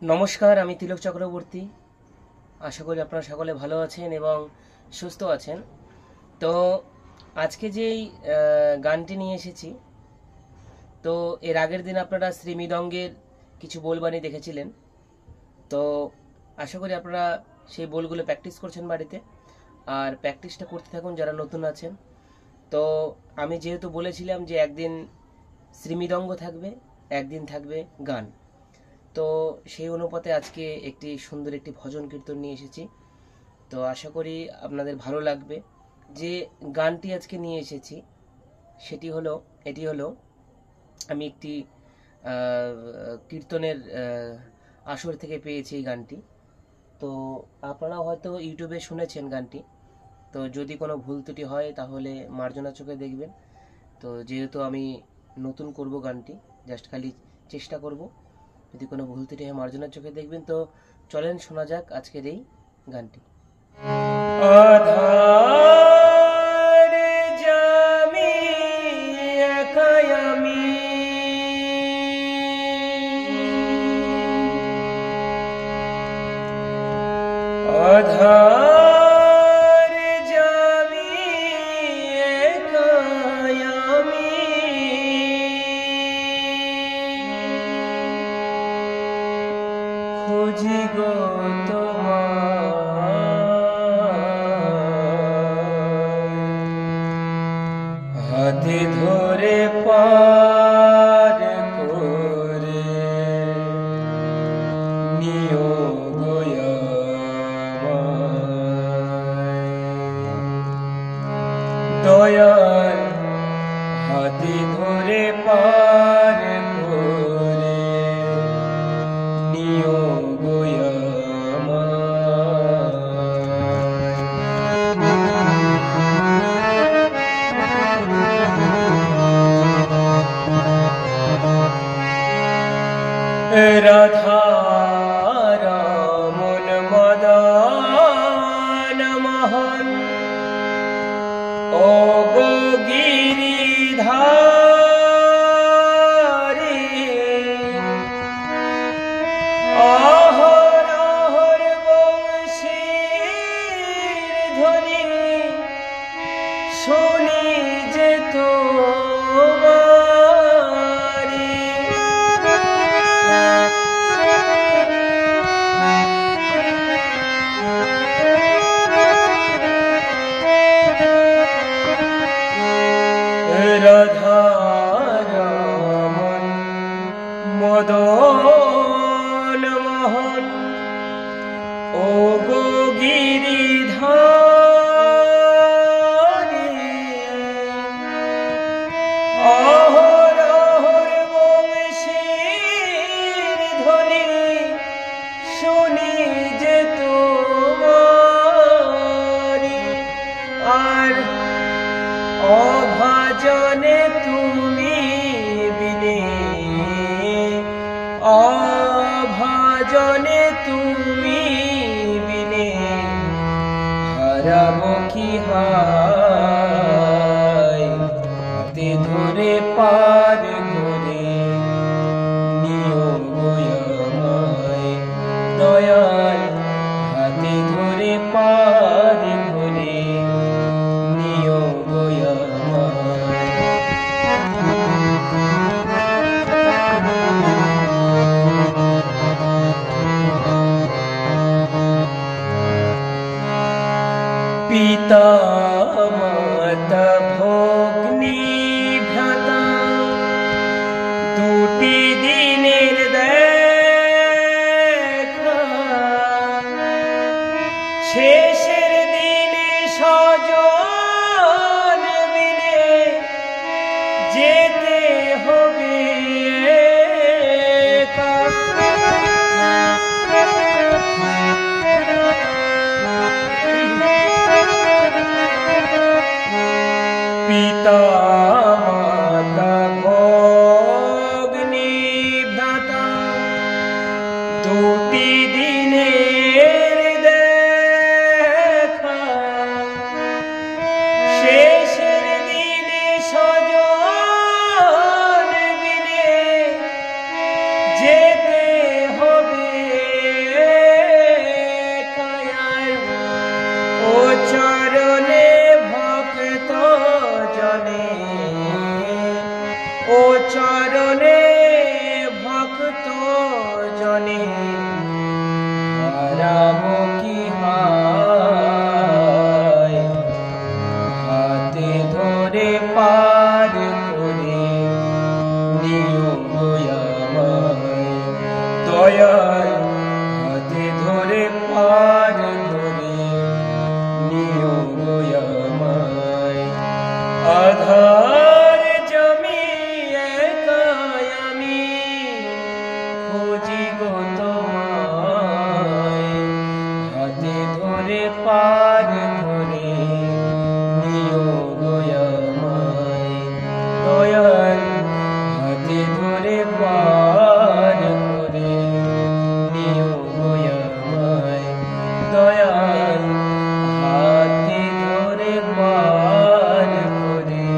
নমস্কার, আমি তিলক চক্রবর্তী। আশা করি আপনারা সকলে ভালো আছেন এবং সুস্থ আছেন। তো আজকে যেই গানটি নিয়ে এসেছি, তো এর আগের দিন আপনারা শ্রী মৃদঙ্গের কিছু বোলবাণী দেখেছিলেন। তো আশা করি আপনারা সেই বোলগুলো প্র্যাকটিস করছেন বাড়িতে, আর প্র্যাকটিসটা করতে থাকুন যারা নতুন আছেন। তো আমি যেহেতু বলেছিলাম যে একদিন শ্রী মৃদঙ্গ থাকবে, একদিন থাকবে গান, তো সেই অনুপাতে আজকে একটি সুন্দর একটি ভজন কীর্তন নিয়ে এসেছি। তো আশা করি আপনাদের ভালো লাগবে। যে গানটি আজকে নিয়ে এসেছি এটি হলো আমি একটি কীর্তনের আসর থেকে পেয়েছি এই গানটি। তো আপনারা হয়তো ইউটিউবে শুনেছেন গানটি, তো যদি কোনো ভুল ত্রুটি হয় তাহলে মার্জনা চোখে দেখবেন। তো যেহেতু আমি নতুন করব গানটি, জাস্ট খালি চেষ্টা করব, যদি কোনো ভুল ত্রুটি হয় মার্জনার চোখে দেখবেন। তো চলেন শোনা যাক আজকের এই গানটি। আধার জামি একাই আমি, আধার জামি একাই আমি, খুঁজি গো হাতে ধরে পার করে নিও গো দয়াল, হাতে ধরে পার করে নিও গো রাধা রমন মদন মোহন ও গো গিরিধারী, অহর অহর বংশীর ধ্বনি শুনি যে তোমারি, রাধা রমন মদন মোহন ও গো গিরিধারী, অহর অহর বংশীর ধ্বনি শুনি যে তোমারি, আর অভাজনে তুমি বিনে, অভাজনে তুমি বিনে হারাব কি হায়, হাতে ধরে পার করে নিও গো আমায় দয়াল, হাতে ধরে পার করে নিও গো আমায়। পিতা মাতা ভগ্নী ভ্রাতা দুটি দিনের দেখা, শেষের দিনে স্বজন বিনে যেতে হবে একা, পিতা মাতা ভগ্নী ভ্রাতা দুটি দিনের দেখা, শেষের দিনে স্বজন বিনে যেতে হবে দয়াল হাতে ধরে পার করে নিও গো আমায়। আধার জমি একাই আমি খুঁজি গো তোমায়, হাতে ধরে পার করে নিও গো আমায়। দয়াল হাতে ধরে পার করে নিও গো আমায়। দয়াল হাতে ধরে পার করে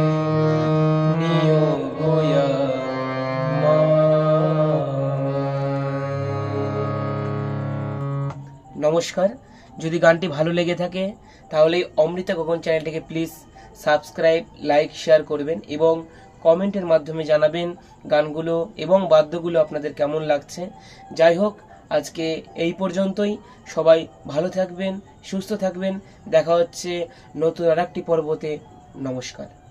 নিও গো আমায়। নমস্কার। যদি গানটি ভালো লেগে থাকে তাহলে অমৃতা গগন চ্যানেলটিকে প্লিজ সাবস্ক্রাইব, লাইক, শেয়ার করবেন এবং কমেন্টের মাধ্যমে জানাবেন গানগুলো এবং বাদ্যগুলো আপনাদের কেমন লাগছে। যাই হোক, আজকে এই পর্যন্তই। সবাই ভালো থাকবেন, সুস্থ থাকবেন। দেখা হচ্ছে নতুন আরেকটি পর্বতে। নমস্কার।